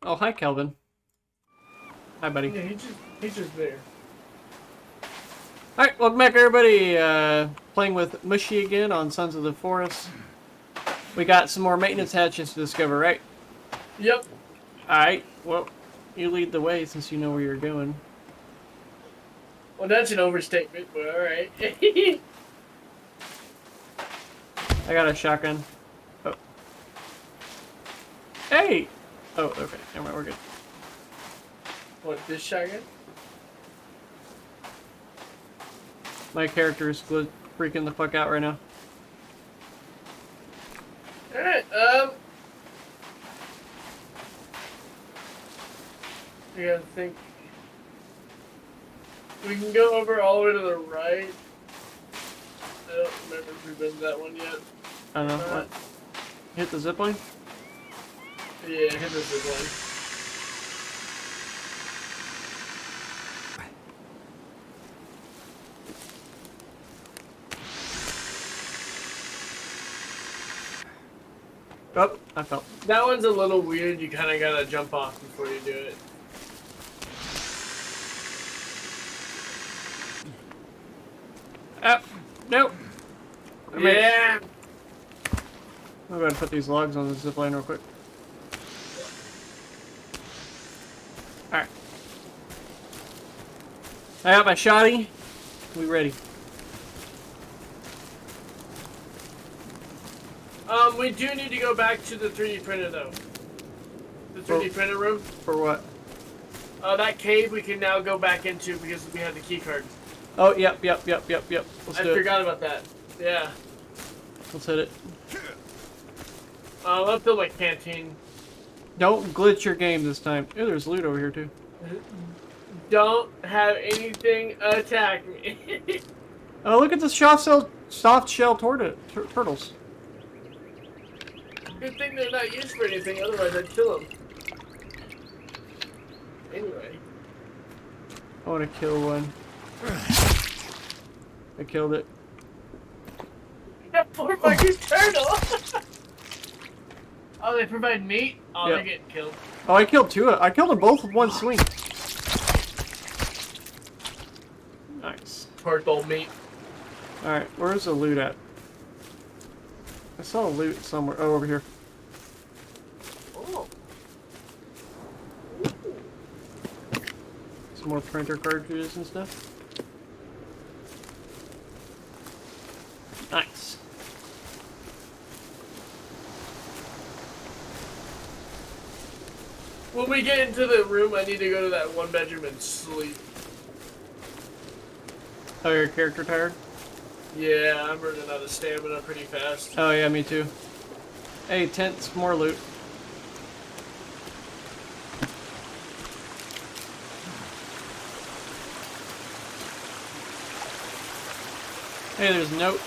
Oh, hi, Kelvin. Hi, buddy. Yeah, he's just there. Alright, welcome back, everybody. Playing with Mushy again on Sons of the Forest. We got some more maintenance hatches to discover, right? Yep. Alright, well, you lead the way since you know where you're going. Well, that's an overstatement, but alright. I got a shotgun. Oh. Hey! Oh, okay. Never mind, we're good. What, this shotgun? My character is freaking the fuck out right now. Alright, I gotta think. We can go over all the way to the right. I don't remember if we've been to that one yet. I don't know. What? Hit the zipline? Yeah, hit the zip line. Oh, I fell. That one's a little weird. You kind of gotta jump off before you do it. Ah, nope. Yeah. I'm going to put these logs on the zipline real quick. Alright. I got my shotty. We ready. We do need to go back to the 3D printer though. The 3D printer room. For what? That cave we can now go back into because we have the key card. Oh, yep. Let's do I it. forgot about that. Yeah. Let's hit it. I'll fill my canteen. Don't glitch your game this time. Ew, there's loot over here too. Don't have anything attack me. Oh, look at the soft shell turtles. Good thing they're not used for anything, otherwise I'd kill them. Anyway. I want to kill one. I killed it. That poor fucking turtle! Oh, they provide meat? Oh, Yep. they're getting killed. Oh, I killed two. I killed them both with one swing. Nice. Turtle meat. Alright, where's the loot at? I saw loot somewhere. Oh, over here. Oh. Some more printer cartridges and stuff. Nice. When we get into the room, I need to go to that one bedroom and sleep. Oh, your character tired? Yeah, I'm running out of stamina pretty fast. Oh, yeah, me too. Hey, tents, more loot. Hey, there's a note.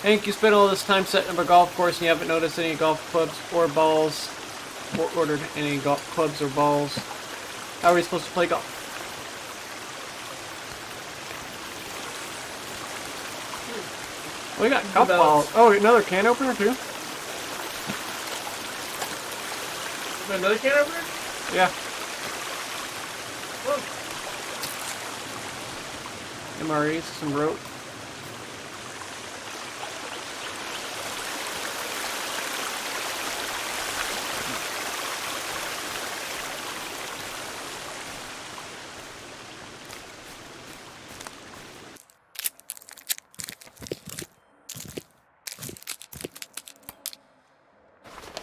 Hank, you spent all this time setting up a golf course and you haven't noticed any golf clubs or balls, or ordered any golf clubs or balls. How are we supposed to play golf? We got golf balls. Oh, another can opener too? Another can opener? Yeah. Look. MREs, some rope.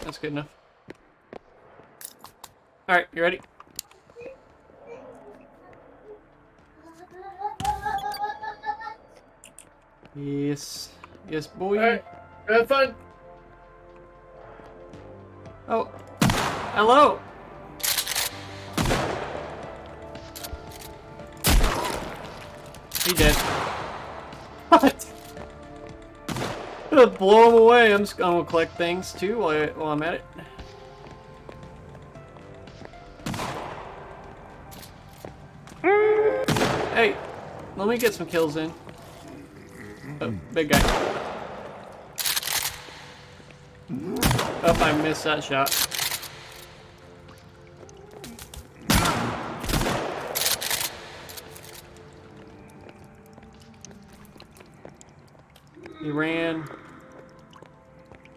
That's good enough. Alright, you ready? Yes. Yes, boy. Alright, have fun. Oh. Hello. He dead. What? I'm gonna blow him away. I'm just gonna collect things too while I'm at it. Hey, let me get some kills in. Oh, big guy. Oh, I missed that shot. ran.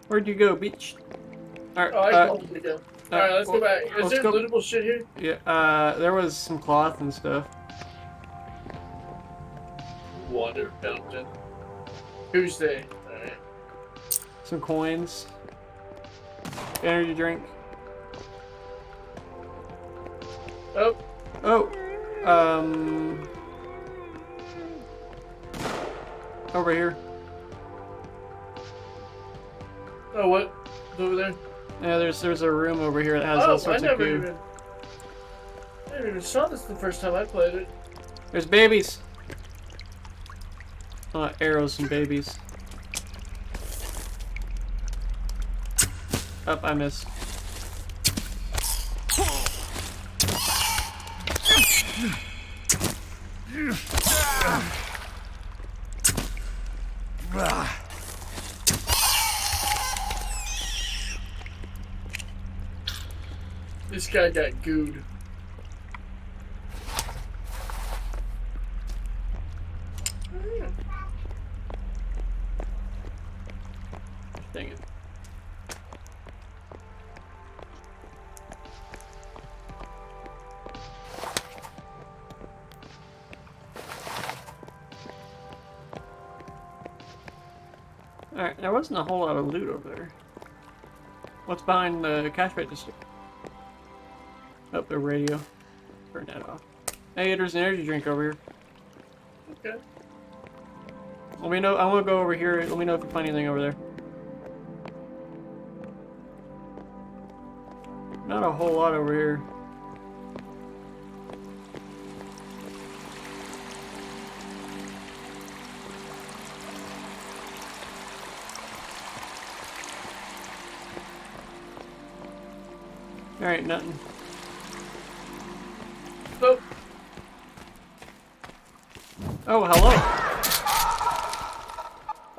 Where'd you go, bitch? Alright, Oh, I told him to go. Alright, let's go back. Is let's there go. lootable shit here? Yeah, there was some cloth and stuff. Water fountain. Tuesday. Alright. Some coins. Energy drink. Oh. Oh. Over here. Oh, what? It's over there? Yeah, there's a room over here that has all Oh, sorts I of never goo. even saw this the first time I played it. There's babies. Arrows and babies. Oh, I missed. This guy got gooed. Dang it. Alright, there wasn't a whole lot of loot over there. What's behind the cash register? Oh, the radio. Turn that off. Hey, there's an energy drink over here. Okay. Let me know. I want to go over here. Let me know if you find anything over there. Not a whole lot over here. Alright, nothing. Nope. Oh, hello.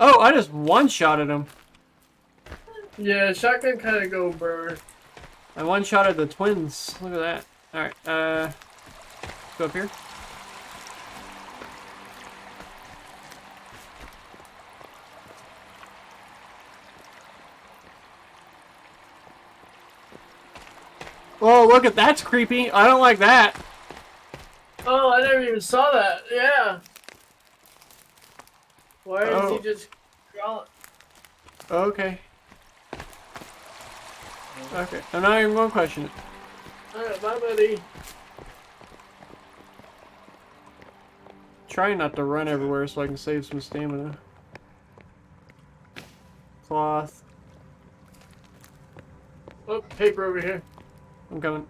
Oh, I just one-shotted him. Yeah, shotgun kind of go burr. I one-shotted the twins. Look at that. Alright, let's go up here. Oh, look at that's creepy. I don't like that. Oh, I never even saw that. Yeah. Why is he just crawling? Okay. Okay, I'm not even going to question it. Alright, bye, buddy. Trying not to run everywhere so I can save some stamina. Cloth. Oh, paper over here. I'm coming.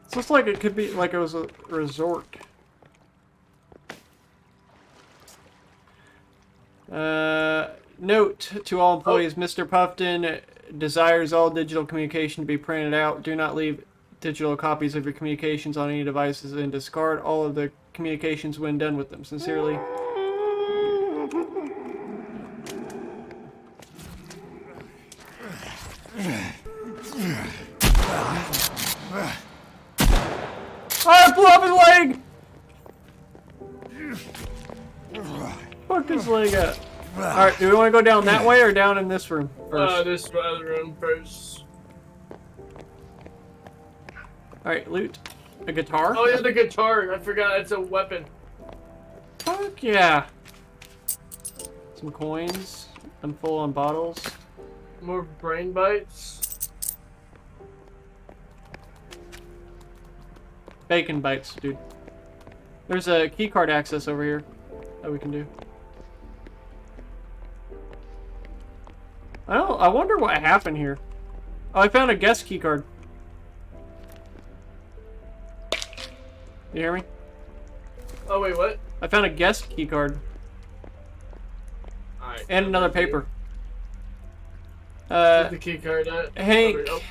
This looks like it could be like it was a resort. Note to all employees, Mr. Puffton desires all digital communication to be printed out. Do not leave digital copies of your communications on any devices and discard all of the communications when done with them. Sincerely. Oh, I blew up his leg! Fuck his leg up. Alright, do we want to go down that way or down in this room first? This other room first. Alright, loot. A guitar? Oh, yeah, the guitar. I forgot it's a weapon. Fuck yeah. Some coins. I'm full on bottles. More brain bites. Bacon bites, dude. There's a keycard access over here that we can do. I wonder what happened here. Oh, I found a guest keycard. You hear me? Oh, wait, what? I found a guest keycard. Alright. And another paper. Where's the key card at? Hank. Oh,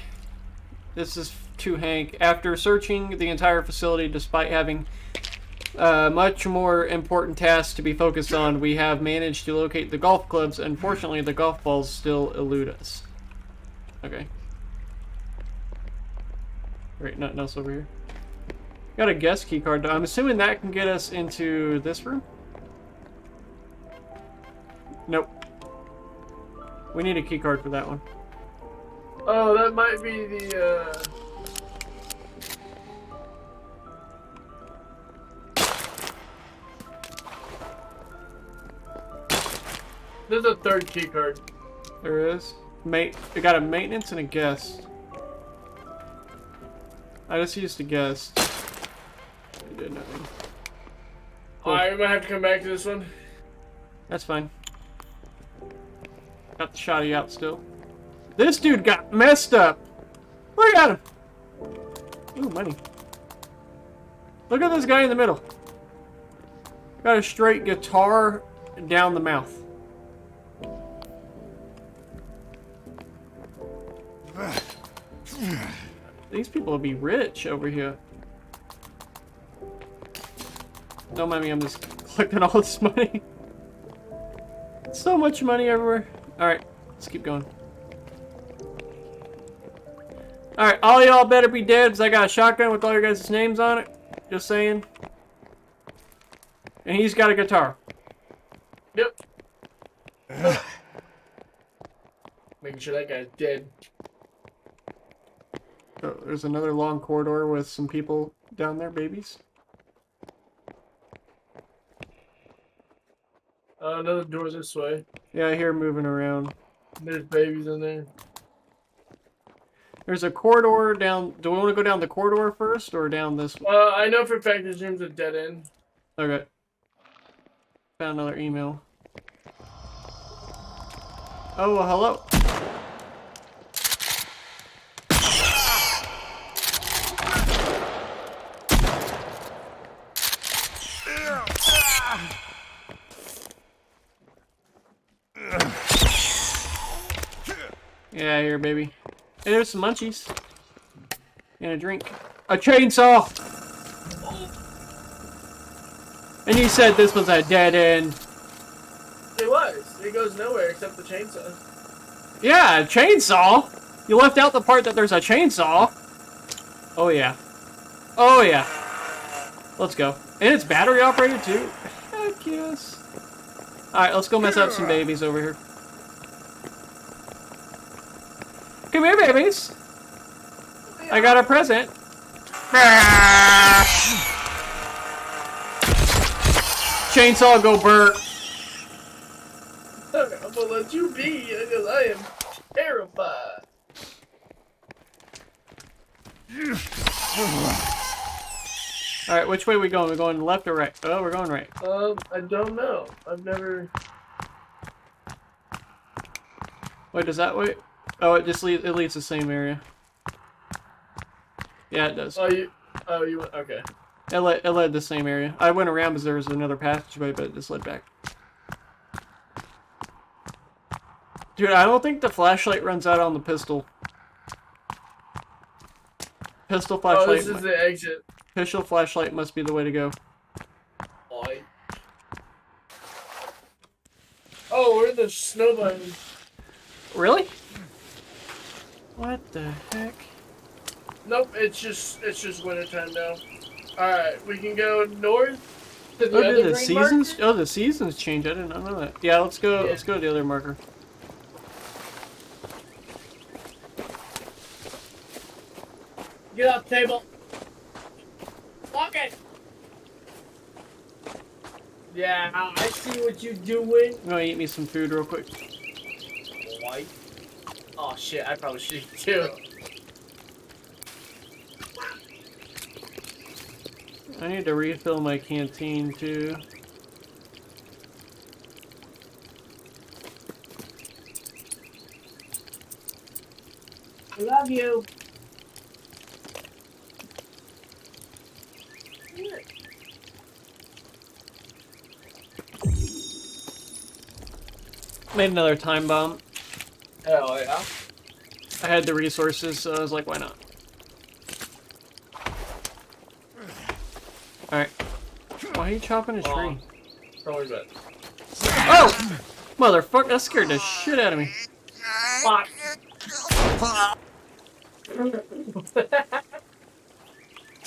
This is to Hank. After searching the entire facility, despite having much more important tasks to be focused on, we have managed to locate the golf clubs. Unfortunately, the golf balls still elude us. Okay. Great, nothing else over here. Got a guest key card. I'm assuming that can get us into this room? Nope. We need a key card for that one. Oh, that might be the, There's a third key card. There is. We got a maintenance and a guest. I just used a guest. It did nothing. Cool. Alright, we might have to come back to this one. That's fine. Got the shotty out still. This dude got messed up. Look at him. Ooh, money. Look at this guy in the middle. Got a straight guitar down the mouth. These people will be rich over here. Don't mind me, I'm just collecting all this money. So much money everywhere. Alright, let's keep going. Alright, all y'all better be dead because I got a shotgun with all your guys' names on it. Just saying. And he's got a guitar. Yep. Making sure that guy's dead. Oh, there's another long corridor with some people down there, babies. Another door this way. Yeah, I hear moving around. There's babies in there. There's a corridor down. Do we want to go down the corridor first or down this one? I know for a fact this room's a dead end. Okay. Found another email. Oh, well, hello. Yeah, here, baby. Hey, there's some munchies. And a drink. A chainsaw! And you said this was a dead end. It was. It goes nowhere except the chainsaw. Yeah, a chainsaw! You left out the part that there's a chainsaw. Oh, yeah. Oh, yeah. Let's go. And it's battery operated, too. Heck yes. Alright, let's go mess up some babies over here. Come here, babies. I got a present. Chainsaw, go Bert. Okay, I'm gonna let you be because I am terrified. Alright, which way are we going? We're going left or right? Oh, we're going right. I don't know. I've never. Wait, does that way? Oh, it just leads. It leads the same area. Yeah, it does. Oh, you went. Okay. It led the same area. I went around because there was another passageway, but it just led back. Dude, I don't think the flashlight runs out on the pistol. Pistol flashlight. Oh, this is the exit. Pistol flashlight must be the way to go. Boy. Oh, we're in the snow bunny. Really? What the heck? Nope, it's just wintertime now. Alright, we can go north to the Oh, other did the green seasons? marker. Oh, the seasons change. I didn't know that. Yeah, let's go. Yeah. Let's go to the other marker. Get off the table. Lock it. Yeah, I see what you're doing. I'm gonna eat me some food real quick. White. Oh shit, I probably should eat too. I need to refill my canteen too. I love you. Made another time bomb. Hell yeah. I had the resources, so I was like, why not? Alright. Why are you chopping a tree? Don't worry about it. Oh! Motherfucker, that scared the shit out of me. Fuck.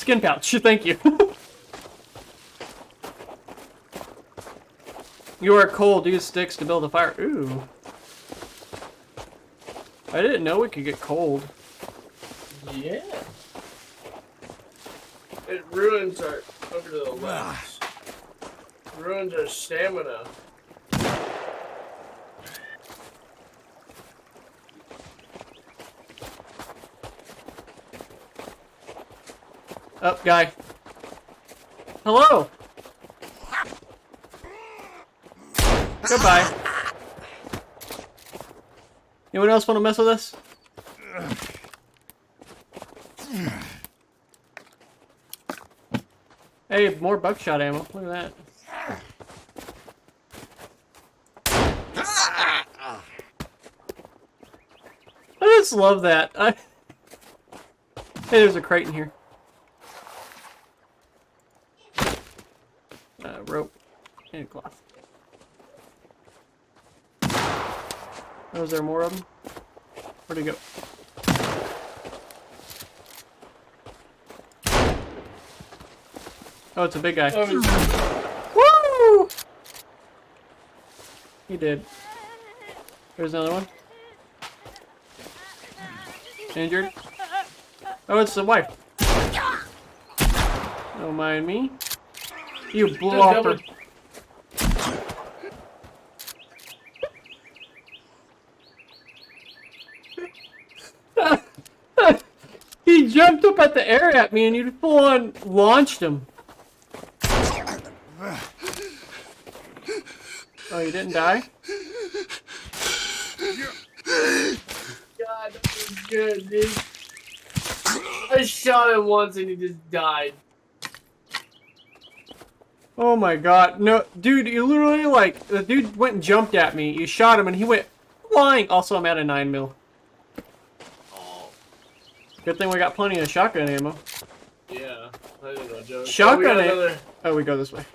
Skin pouch. Thank you. You are cold. Use sticks to build a fire. Ooh. I didn't know we could get cold. Yeah. It ruins our over to the left. Ruins our stamina. Up, guy. Hello. Goodbye. Anyone else want to mess with us? Hey, more buckshot ammo. Look at that. I just love that. Hey, there's a crate in here. Rope and cloth. Oh, is there more of them? Where'd he go? Oh, it's a big guy. Woo! He did. There's another one. Injured. Oh, it's the wife. Don't mind me. You blopper. He jumped up at the air at me and you full on launched him. Oh, you didn't die? God, that was good, dude. I shot him once and he just died. Oh my god. No, dude, you literally, like, the dude went and jumped at me. You shot him and he went flying. Also, I'm out of 9mm. Good thing we got plenty of shotgun ammo. Yeah, I didn't know, joke. Shotgun ammo. Oh, we go this way.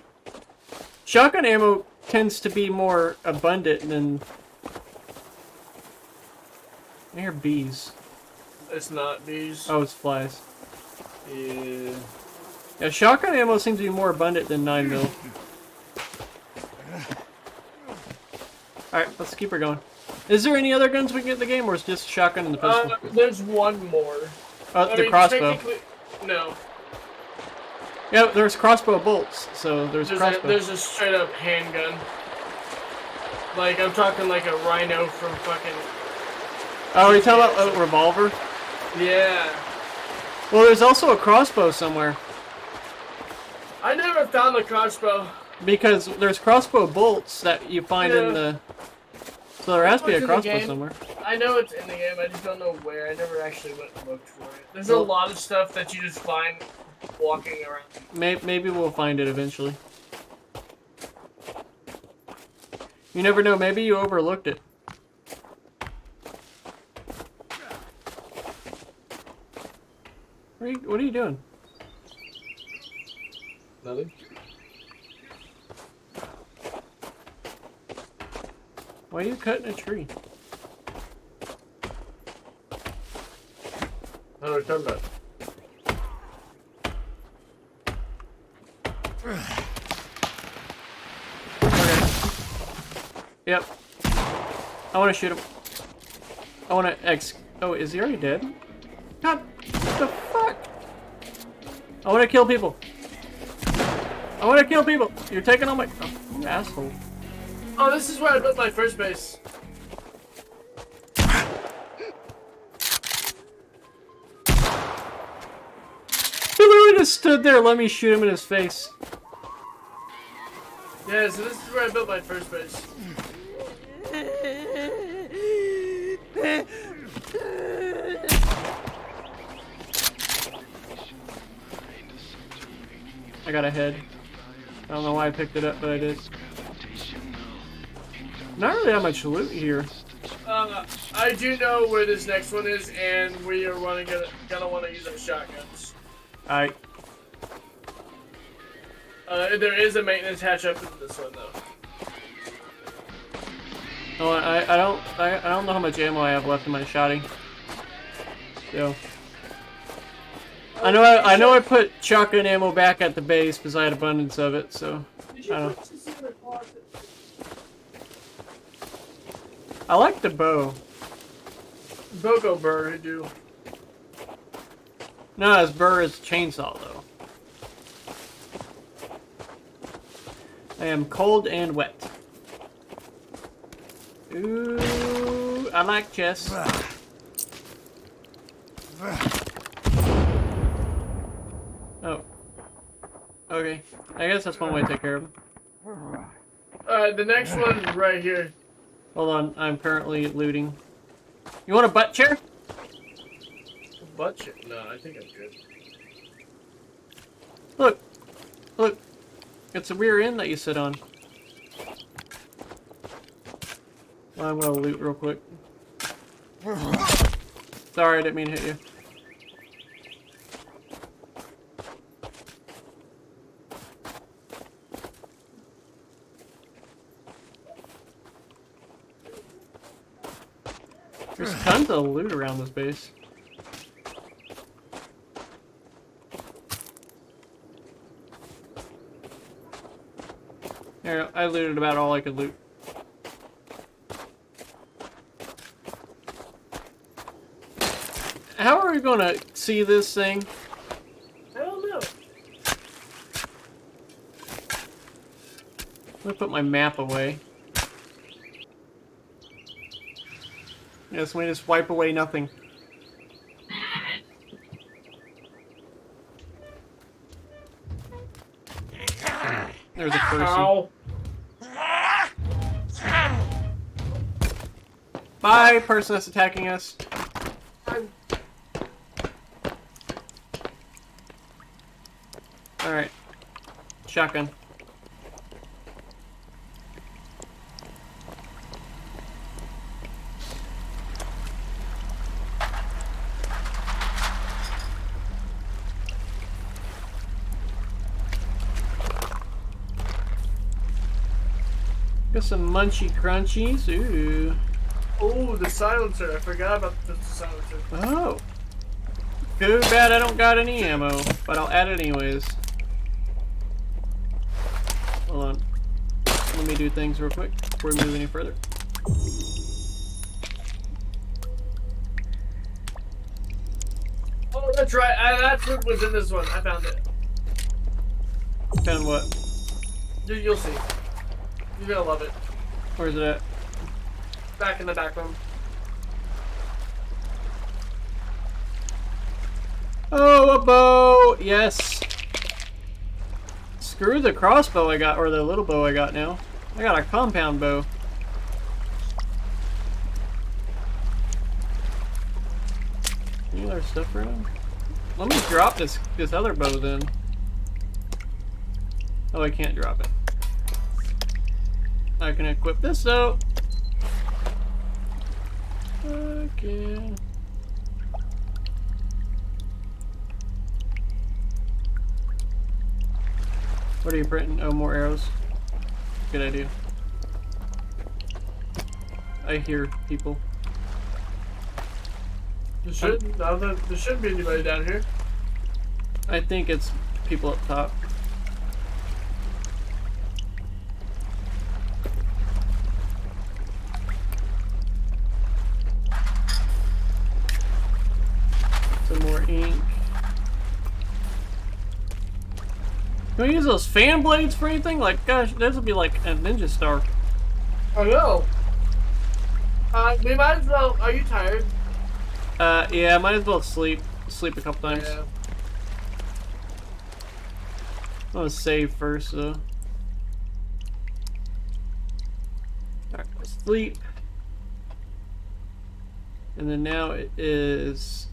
Shotgun ammo tends to be more abundant than. I hear bees. It's not bees. Oh, it's flies. Yeah. Yeah, shotgun ammo seems to be more abundant than 9mm. Alright, let's keep her going. Is there any other guns we can get in the game, or is just shotgun and the pistol? There's one more. Oh, the crossbow. No. Yeah, there's crossbow bolts, so there's crossbow. There's a straight up handgun. Like, I'm talking like a rhino from fucking... Oh, are you talking about a revolver? Yeah. Well, there's also a crossbow somewhere. I never found the crossbow. Because there's crossbow bolts that you find in the... So there has to be a crossbow somewhere. I know it's in the game, I just don't know where. I never actually went and looked for it. There's a lot of stuff that you just find walking around. Maybe we'll find it eventually. You never know, maybe you overlooked it. What are you doing? Nothing. Why are you cutting a tree? How do I turn that? Okay. Yep. I want to shoot him. I want to Oh, is he already dead? God, what the fuck? I want to kill people. I want to kill people. You're taking all my... Oh, you asshole. Oh, this is where I built my first base. He literally just stood there and let me shoot him in his face. Yeah, so this is where I built my first base. I got a head. I don't know why I picked it up, but I did. Not really that much loot here. I do know where this next one is, and we are gonna want to use our shotguns. Alright. There is a maintenance hatch up in this one though. Oh, I don't know how much ammo I have left in my shotty. So. I know. I know. I put shotgun ammo back at the base because I had abundance of it. So Did I you don't. put this in the closet? I like the bow. Boko Burr, do. Not as burr as chainsaw though. I am cold and wet. Ooh, I like chess. Oh. Okay. I guess that's one way to take care of him. Alright, the next one is right here. Hold on, I'm currently looting. You want a butt chair? Butt check? No, I think I'm good. Look. Look. It's a rear end that you sit on. Well, I'm gonna loot real quick. Sorry, I didn't mean to hit you. There's tons of loot around this base. Here, I looted about all I could loot. How are we gonna see this thing? I don't know. Let me put my map away. Yes, we just wipe away nothing. There's a person. Ow. Bye, person that's attacking us. I'm... Alright. Shotgun. Got some munchy crunchies. Ooh. Oh, the silencer. I forgot about the silencer. Oh. Too bad I don't got any ammo, but I'll add it anyways. Hold on. Let me do things real quick before we move any further. Oh, that's right. That's what was in this one. I found it. Found what? Dude, you'll see. You're gonna love it. Where's it at? Back in the back room. Oh, a bow! Yes! Screw the crossbow I got, or the little bow I got now. I got a compound bow. Any other stuff around? Let me drop this other bow then. Oh, I can't drop it. I can equip this though. Okay. What are you printing? Oh, more arrows. Good idea. I hear people. There shouldn't be anybody down here. I think it's people up top. Some more ink. Can we use those fan blades for anything? Like, gosh, this would be like a ninja star. I know. We might as well. Are you tired? Yeah, I might as well sleep a couple times. Yeah. I'm gonna save first, though. Alright, sleep. And then now it is...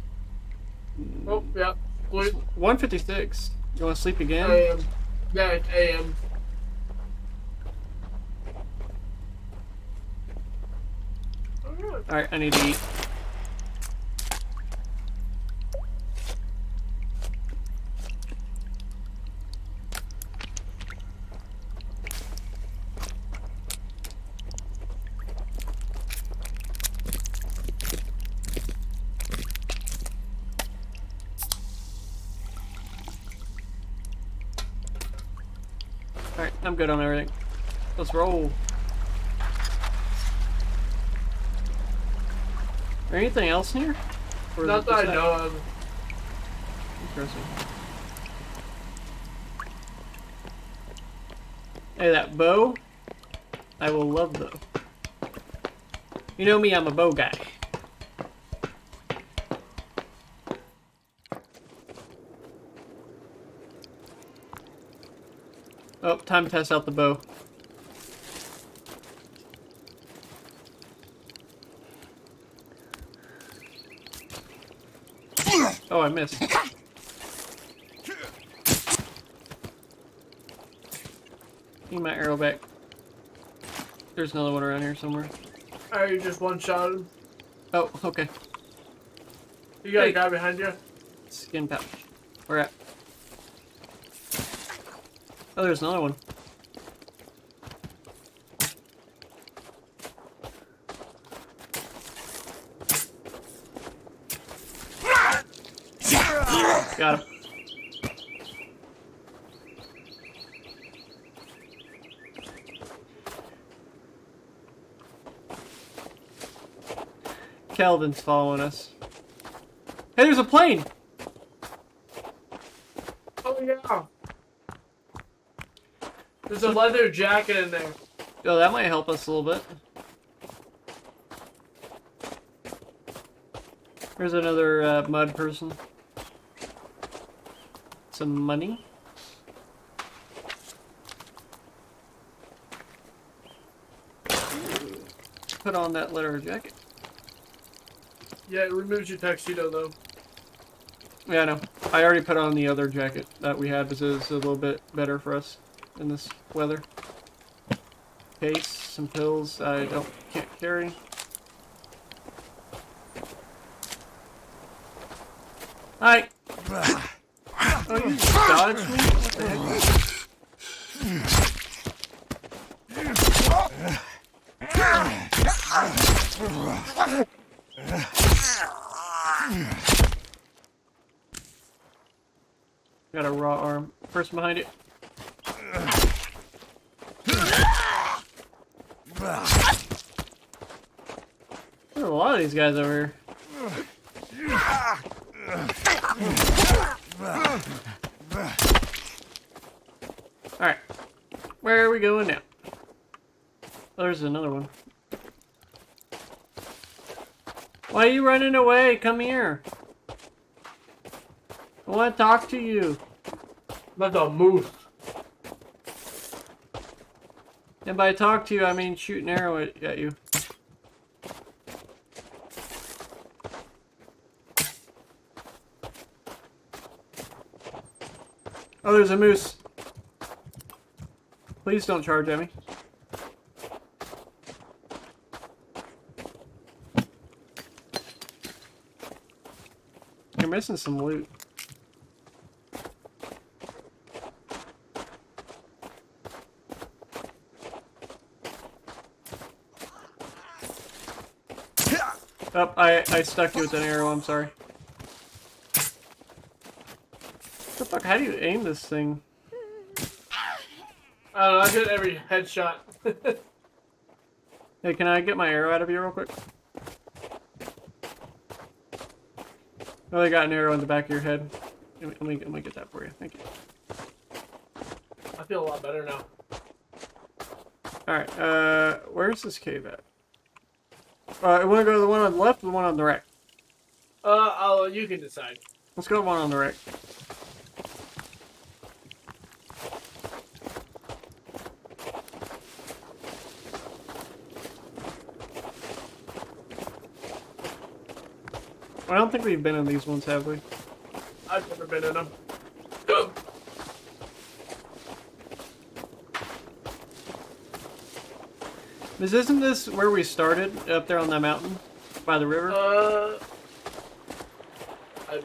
Oh, yeah. It's 1:56. You wanna sleep again? AM. Yeah, it's AM. Alright, I need to eat. I'm good on everything. Let's roll. Anything else in here? Or is Not it that I just know of. Interesting. Hey, that bow. I will love though. You know me, I'm a bow guy. Oh, time to test out the bow. Oh, I missed. Need my arrow back. There's another one around here somewhere. Alright, you just one-shot him. Oh, okay. You got a Hey. guy behind you? Skin pouch. Where at? Oh, there's another one. Got him. Kelvin's following us. Hey, there's a plane! Oh, yeah. There's a leather jacket in there. Oh, that might help us a little bit. There's another mud person. Some money. Put on that leather jacket. Yeah, it removes your tuxedo, though. Yeah, I know. I already put on the other jacket that we had because it's a little bit better for us in this weather. Case, some pills I can't carry. Hi! Oh, you just dodged me? What the heck? Got a raw arm. Person behind it. There's a lot of these guys over here. Alright. Where are we going now? Oh, there's another one. Why are you running away? Come here. I want to talk to you. Not the moose. And by talk to you, I mean shoot an arrow at you. Oh, there's a moose. Please don't charge at me. You're missing some loot. Oh, I stuck you with an arrow, I'm sorry. What the fuck, how do you aim this thing? I don't know, I hit every headshot. Hey, can I get my arrow out of you real quick? Oh, I got an arrow in the back of your head. Let me get that for you. Thank you. I feel a lot better now. Alright, where's this cave at? I want to go to the one on the left or the one on the right? You can decide. Let's go to the one on the right. I don't think we've been in these ones, have we? I've never been in them. Isn't this where we started? Up there on that mountain? By the river?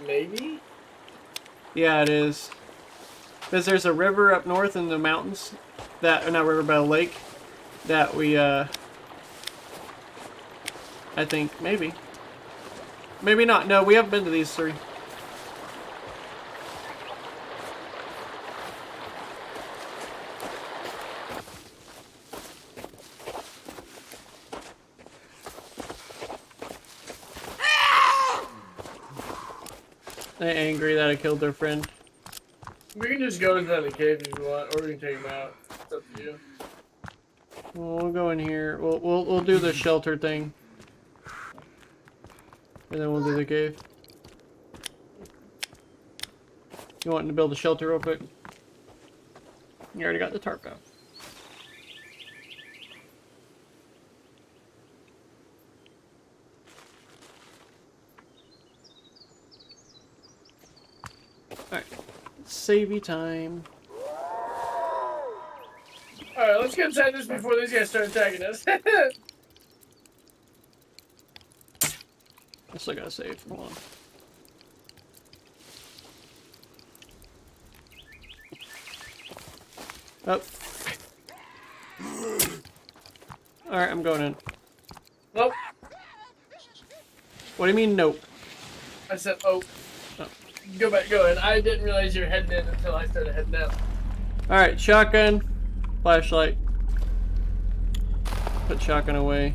Maybe? Yeah, it is. Because there's a river up north in the mountains. That, not river, but a lake. That we, I think, maybe. Maybe not. No, we haven't been to these three. They angry that I killed their friend. We can just go inside the cave if you want, or we can take them out. It's up to you. We'll go in here. We'll do the shelter thing. And then we'll do the cave. You wanting to build a shelter real quick? You already got the tarp out. Alright. Savey time. Alright, let's get inside this before these guys start attacking us. I still gotta save. Hold on. Up. Alright, I'm going in. Nope. What do you mean, nope? I said, oh. Oh. Go back, go in. I didn't realize you were heading in until I started heading out. Alright, shotgun. Flashlight. Put shotgun away.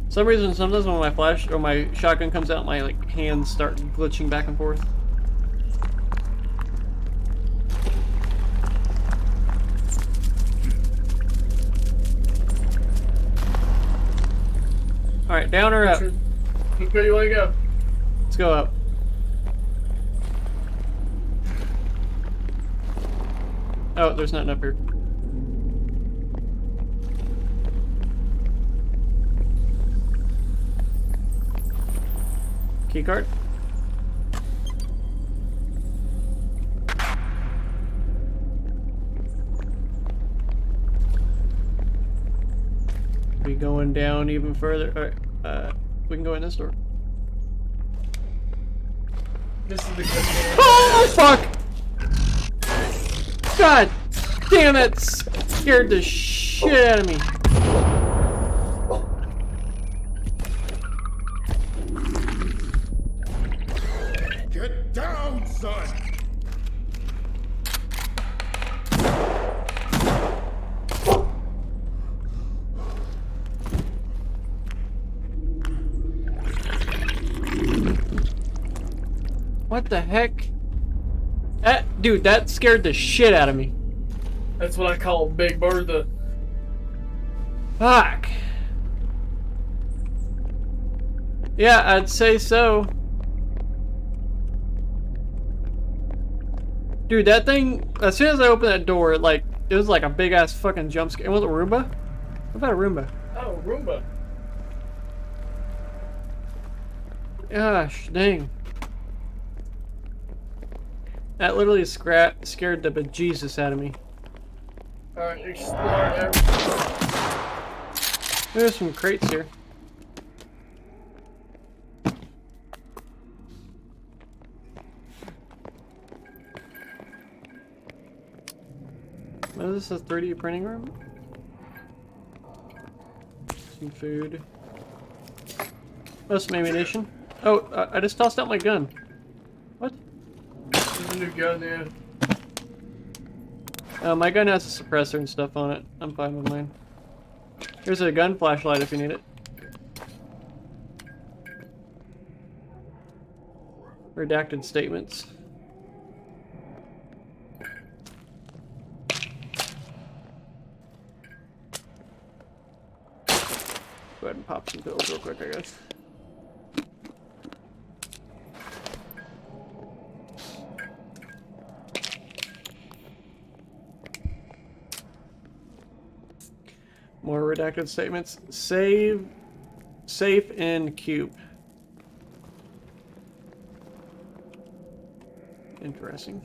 For some reason, sometimes when my flash or my shotgun comes out, my like hands start glitching back and forth. Alright, down or up? Which way do you want to go? Let's go up. Oh, there's nothing up here. Keycard? We going down even further. Alright, we can go in this door. This is the good one. Oh, fuck! God damn it! Scared the shit out of me. Get down, son! What the heck? Dude, that scared the shit out of me. That's what I call Big Bertha. Fuck. Yeah, I'd say so. Dude, that thing, as soon as I opened that door, it was like a big ass fucking jump scare. Was it a Roomba? What about a Roomba? Oh, Roomba. Gosh, dang. That literally scared the bejesus out of me. Alright, explore everything. There's some crates here. What is this, a 3D printing room? Some food. Oh, some ammunition. Oh, I just tossed out my gun. What? There's a new gun there. My gun has a suppressor and stuff on it. I'm fine with mine. Here's a gun flashlight if you need it. Redacted statements. Go ahead and pop some pills real quick, I guess. More redacted statements. Safe in cube. Interesting.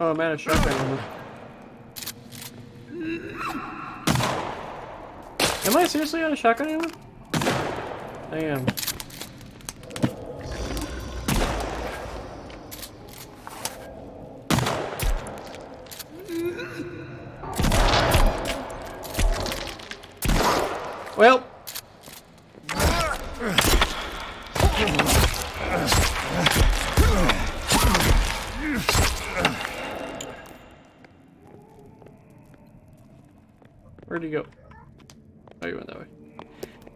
Oh, I'm out of shotgun ammo. Am I seriously out of shotgun ammo? I am. Well. Where'd you go? Oh, you went that way.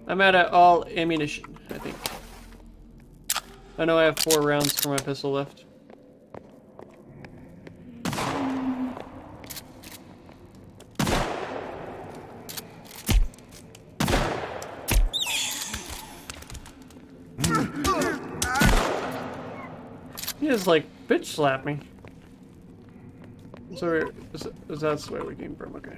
I'm out of all ammunition, I think. I know I have 4 rounds for my pistol left. He just like bitch slapped me. So is that's the way we came from? Okay.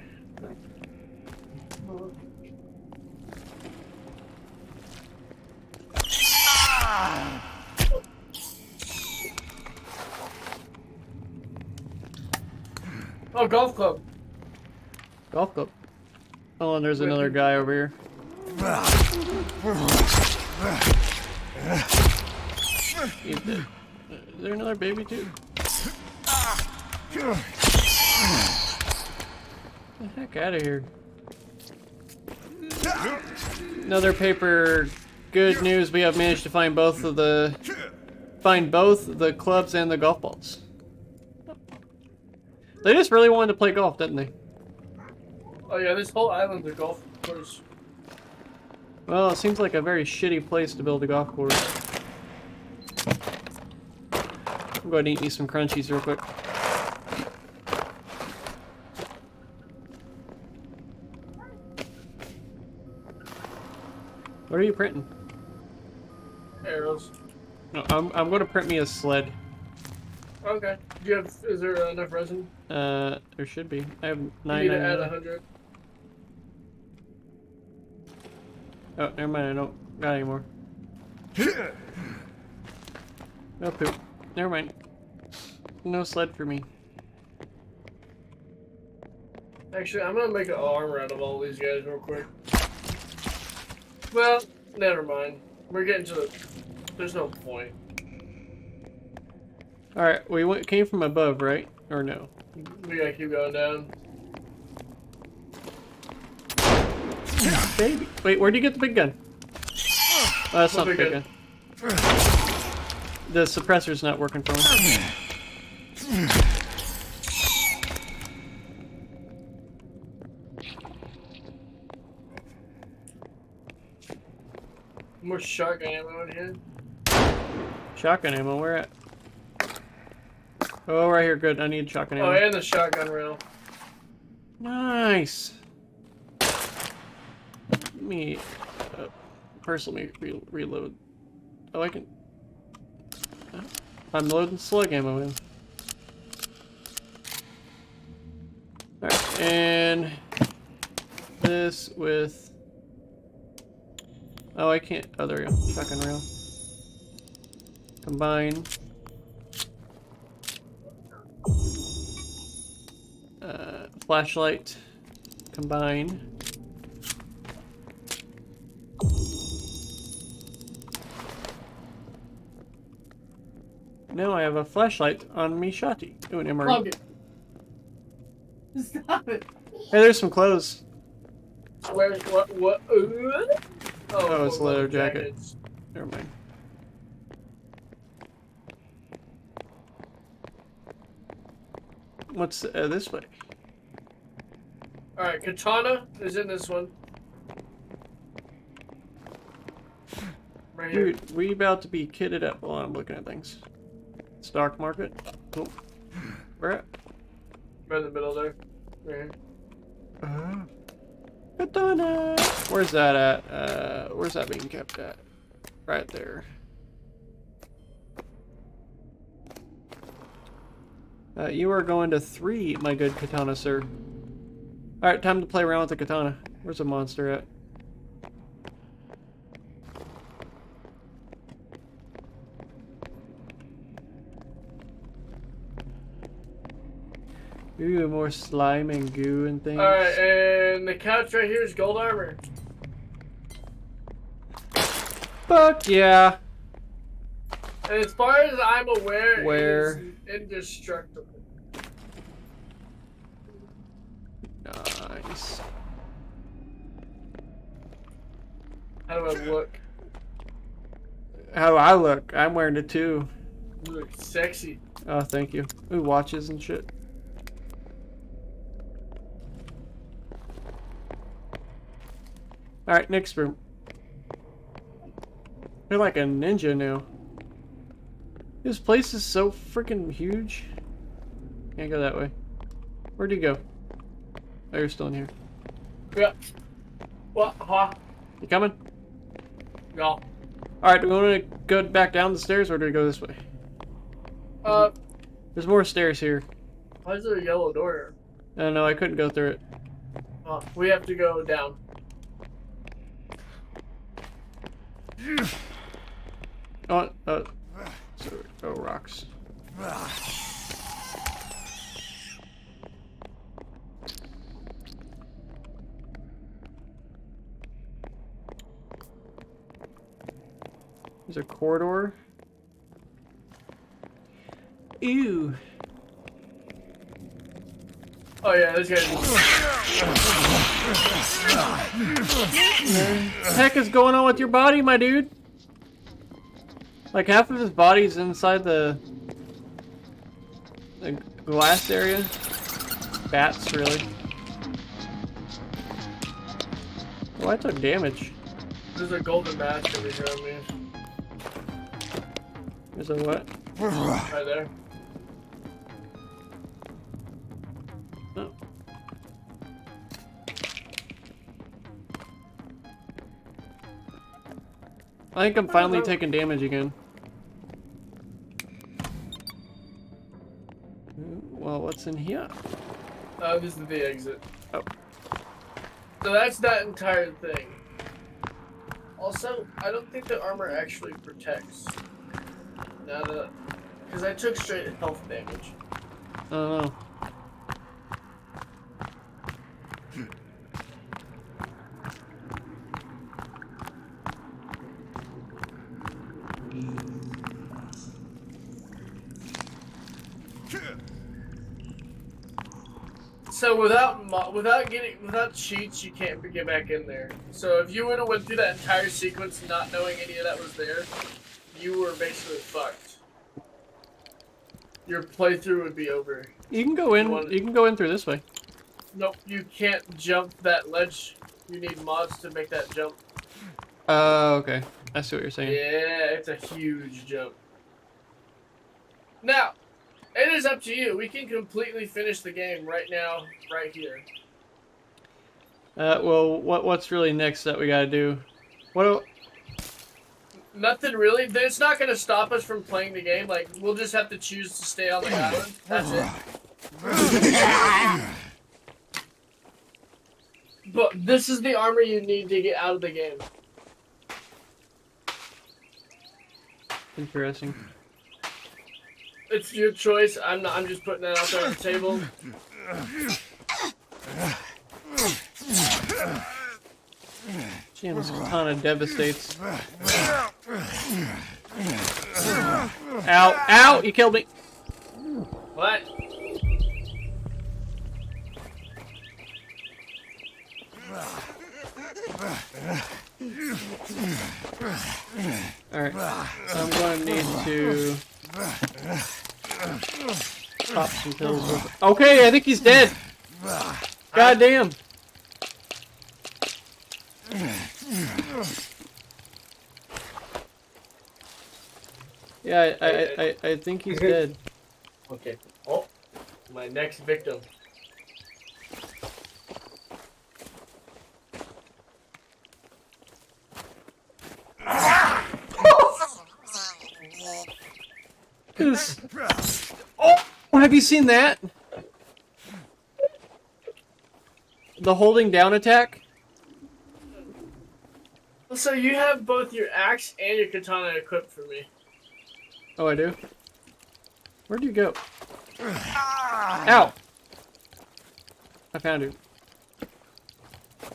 Oh, golf club. Golf club. Oh, and there's another guy over here. He's dead. Is there another baby too? Get the heck out of here. Another paper. Good news, we have managed to find both the clubs and the golf balls. They just really wanted to play golf, didn't they? Oh yeah, this whole island's a golf course. Well, it seems like a very shitty place to build a golf course. I'm going to eat me some crunchies real quick. What are you printing? Arrows. No, I'm going to print me a sled. Okay. Do you have? Is there enough resin? There should be. I have You 9. need to add 100. Oh, never mind. I don't got any more. No poop. Never mind. No sled for me. Actually, I'm gonna make an armor out of all these guys real quick. Well, never mind. We're getting to the. There's no point. All right, we came from above, right? Or no? We gotta keep going down. Baby. Wait, where'd you get the big gun? Oh, that's not the big gun. The suppressor's not working for me. More shotgun ammo in here. Shotgun ammo, where at? Oh, right here, good. I need shotgun ammo. Oh, and the shotgun rail. Nice. Let me personally reload. Oh, I can. I'm loading slug ammo in. Alright, and this with. Oh, I can't. Oh, there we go. Shotgun rail. Combine. Flashlight. Combine. Now I have a flashlight on me shotty. Ooh, an MRE. Plug it. Stop it. Hey, there's some clothes. Where's what? Oh, it's leather leather jacket. jackets. Never mind. What's this way? Alright, katana is in this one. Right here. Dude, we about to be kitted up while I'm looking at things. Stock market. Cool. Where at? Right in the middle there. Right here. Katana! Where's that at? Where's that being kept at? Right there. You are going to 3, my good katana, sir. Alright, time to play around with the katana. Where's the monster at? Ooh, more slime and goo and things. Alright, and the couch right here is gold armor. Fuck yeah! And as far as I'm aware, Where? it is indestructible. Nice. How do I look? How do I look? I'm wearing it too. You look sexy. Oh, thank you. Ooh, watches and shit. Alright, next room. You're like a ninja now. This place is so freaking huge. Can't go that way. Where'd you go? Oh, you're still in here. Yeah. What? Huh? You coming? No. Alright, do we want to go back down the stairs or do we go this way? There's more stairs here. Why is there a yellow door I don't know, I couldn't go through it. here? We have to go down. Oh, sorry. Oh, rocks. There's a corridor. Ew. Oh yeah, this guy. What the heck is going on with your body, my dude? Like half of his body's inside the glass area. Bats, really. Oh, I took damage. There's a golden mask over here on me. There's a what? Right there. Oh. I think I'm finally taking damage again. Well, what's in here? This is the exit. Oh. So that's that entire thing. Also, I don't think the armor actually protects. Now that, because I took straight health damage. I don't know. So without cheats, you can't get back in there. So if you would have went through that entire sequence not knowing any of that was there, you were basically fucked. Your playthrough would be over. You can go in. You can go in through this way. Nope, you can't jump that ledge. You need mods to make that jump. Okay. I see what you're saying. Yeah, it's a huge jump. Now, it is up to you. We can completely finish the game right now, right here. Well, what's really next that we gotta do? Nothing really. It's not going to stop us from playing the game. Like, we'll just have to choose to stay on the island. That's it. But this is the armor you need to get out of the game. Interesting. It's your choice. I'm just putting that out there on the table. Damn, this katana devastates. Ow! Ow! You killed me! What? Alright. So I'm going to need to pop some pills. Okay, I think he's dead! God damn! Yeah, I think he's dead. Okay. Oh, my next victim. Oh, have you seen that? The holding down attack? So you have both your axe and your katana equipped for me. Oh, I do? Where'd you go? Ow! I found you.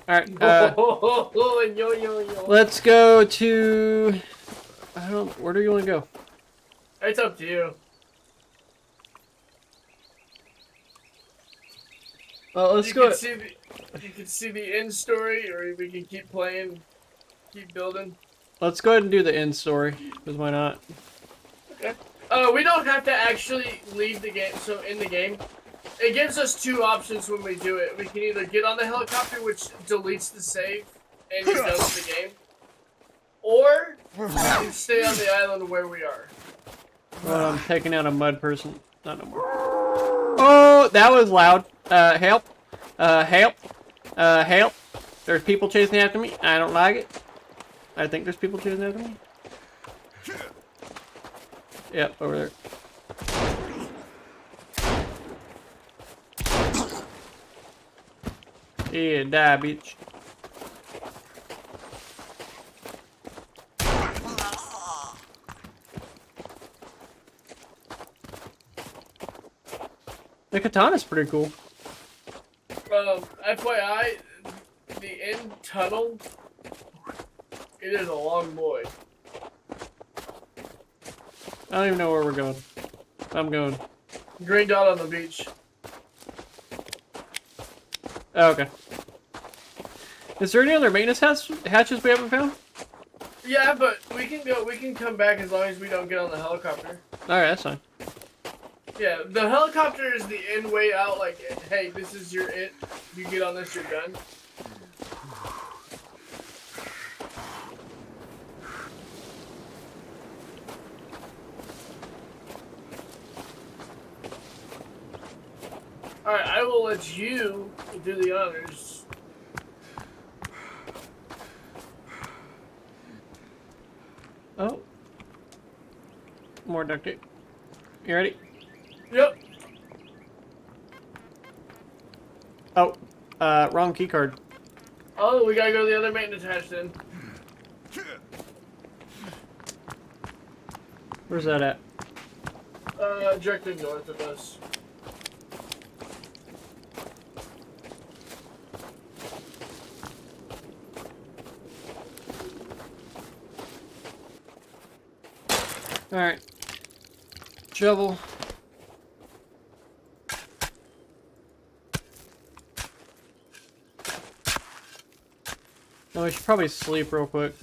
Alright, Yo. let's go to... I don't... Where do you want to go? It's up to you. Well, let's you go... You can see the end story, or we can keep playing, keep building. Let's go ahead and do the end story, because why not? Okay. We don't have to actually leave the game, so in the game, it gives us two options when we do it. We can either get on the helicopter, which deletes the save, and you're done with the game. Or you can stay on the island where we are. Well, I'm taking out a mud person. Not no more. Oh, that was loud. Help. Help. Help. There's people chasing after me. I don't like it. I think there's people chasing after me. Yep, over there. Yeah, die, bitch. The katana's pretty cool. FYI, the end tunnel, it is a long boy. I don't even know where we're going. I'm going. Green dot on the beach. Oh, okay. Is there any other maintenance hatches we haven't found? Yeah, but we can go. We can come back as long as we don't get on the helicopter. Alright, that's fine. Yeah, the helicopter is the end way out. Like, hey, this is your it. You get on this, you're done. Alright, I will let you do the honors. Oh. More duct tape. You ready? Yep. Oh. Wrong key card. Oh, we gotta go to the other maintenance hatch then. Where's that at? Directly north of us. Alright. Shovel. Oh, we should probably sleep real quick.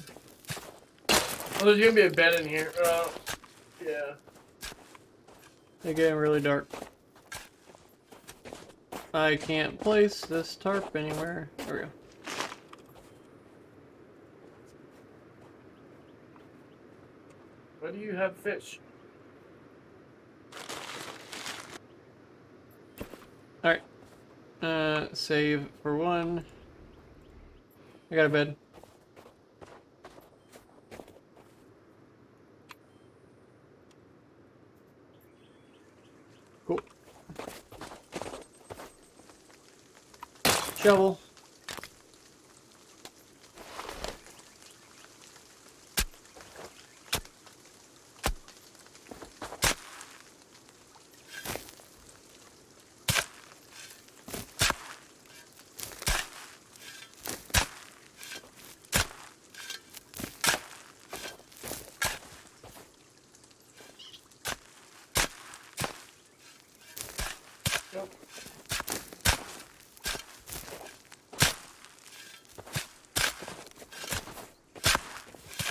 Oh, there's gonna be a bed in here. Yeah. It's getting really dark. I can't place this tarp anywhere. There we go. Why do you have fish? Alright. Save for one. I got a bed. Cool. Shovel. Nope.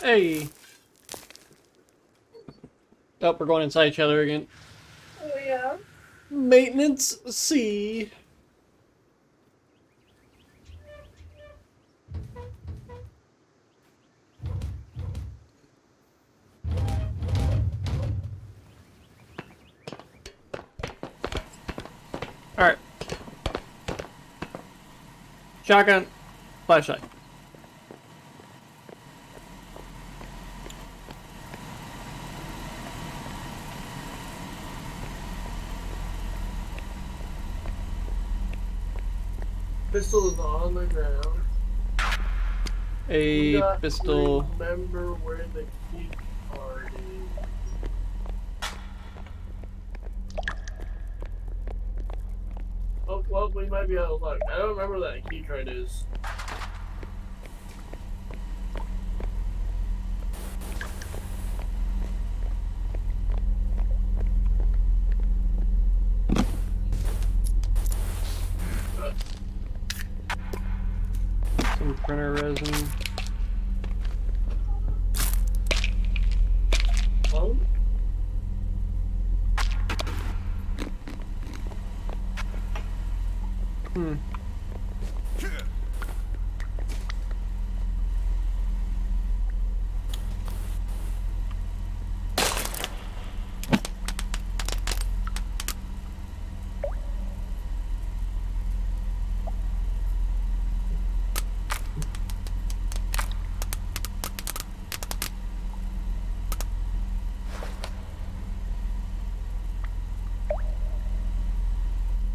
Hey. Oh, we're going inside each other again. Oh yeah. Maintenance C. Alright. Shotgun. Flashlight. Pistol is on the ground. Do A not pistol. Remember where the key card is. Oh, well, we might be out of luck. I don't remember where that key card is. Some printer resin. Oh?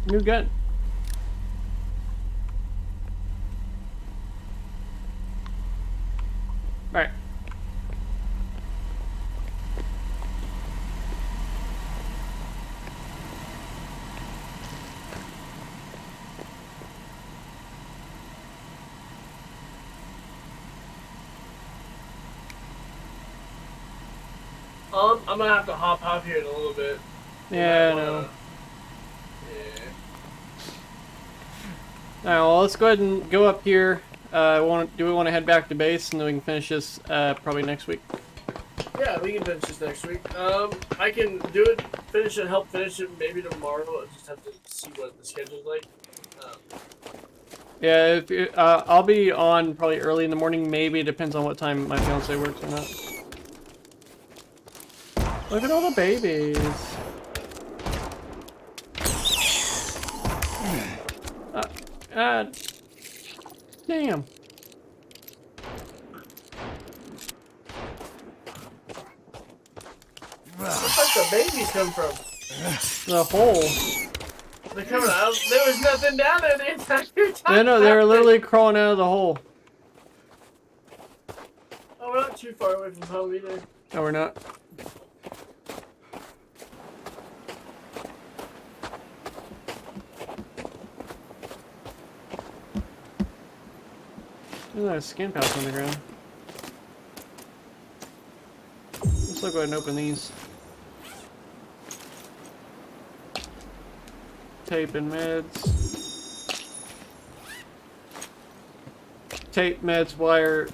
New gun. Alright. I'm gonna have to hop out here in a little bit. Yeah, I Might know. wanna- Yeah. Alright, well, let's go ahead and go up here. Do we want to head back to base and then we can finish this probably next week? Yeah, we can finish this next week. I can do it, finish it, help finish it maybe tomorrow. I just have to see what the schedule's like. Yeah, if you, I'll be on probably early in the morning. Maybe it depends on what time my fiance works or not. Look at all the babies. Damn. Where's like the babies come from? The hole. They're coming out. There was nothing down there the entire time. No, they were literally crawling out of the hole. Oh, we're not too far away from home either. No, we're not. There's a skin pouch on the ground. Let's go ahead and open these. Tape and meds. Tape, meds, wire,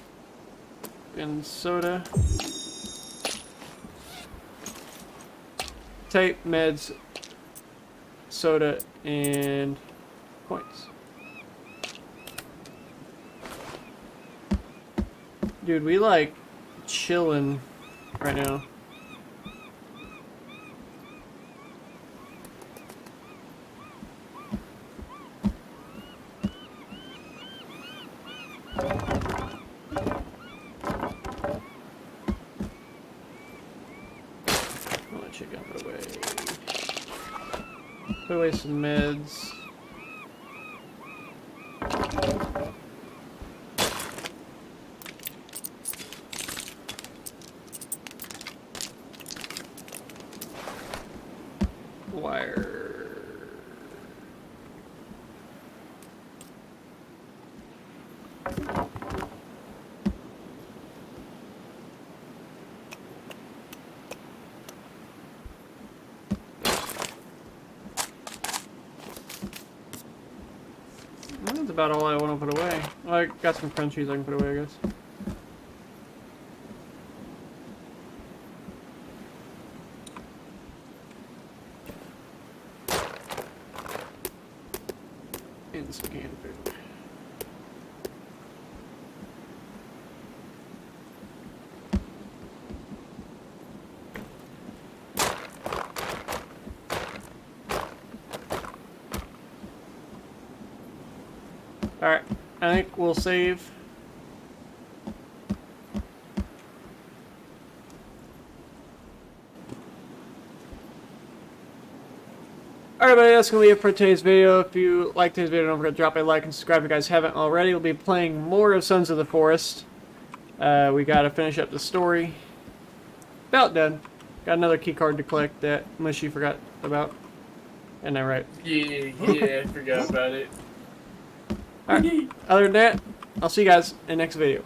and soda. Tape, meds, soda, and coins. Dude, we like chilling right now. I'll let you go. Put away. Put away some meds. Wire. That's about all I want to put away. Well, I got some crunchies I can put away, I guess. And some canned food. Alright, I think we'll save. Alright, everybody, that's going to be it for today's video. If you liked today's video, don't forget to drop a like and subscribe if you guys haven't already. We'll be playing more of Sons of the Forest. We got to finish up the story. About done. Got another key card to collect that Mushy forgot about. Isn't that right? Yeah, I forgot about it. Alright, other than that, I'll see you guys in the next video.